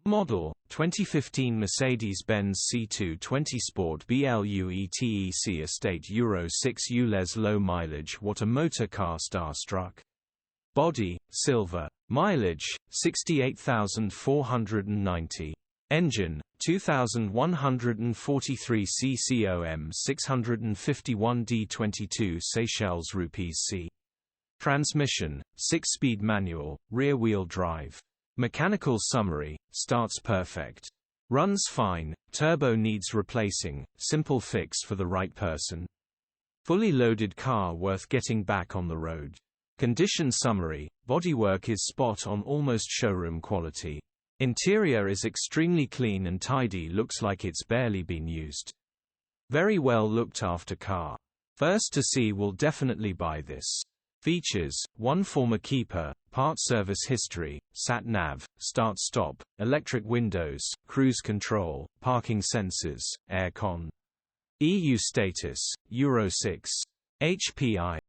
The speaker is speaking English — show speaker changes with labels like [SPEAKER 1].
[SPEAKER 1] Model 2015 Mercedes-Benz C220 Sport BLUETEC Estate Euro 6 ULEZ Low mileage Water motor car Starstruck. Body silver. Mileage 68,490. Engine 2,143 CCOM 651 D22 Seychelles rupees C. Transmission 6-speed manual, rear-wheel drive. Mechanical summary: starts perfect. Runs fine, turbo needs replacing, simple fix for the right person. Fully loaded car worth getting back on the road. Condition summary: bodywork is spot on, almost showroom quality. Interior is extremely clean and tidy, looks like it's barely been used. Very well looked after car. First to see will definitely buy this. Features: 1 former keeper, part service history, sat-nav, start-stop, electric windows, cruise control, parking sensors, air con. EU status: Euro 6. HPI.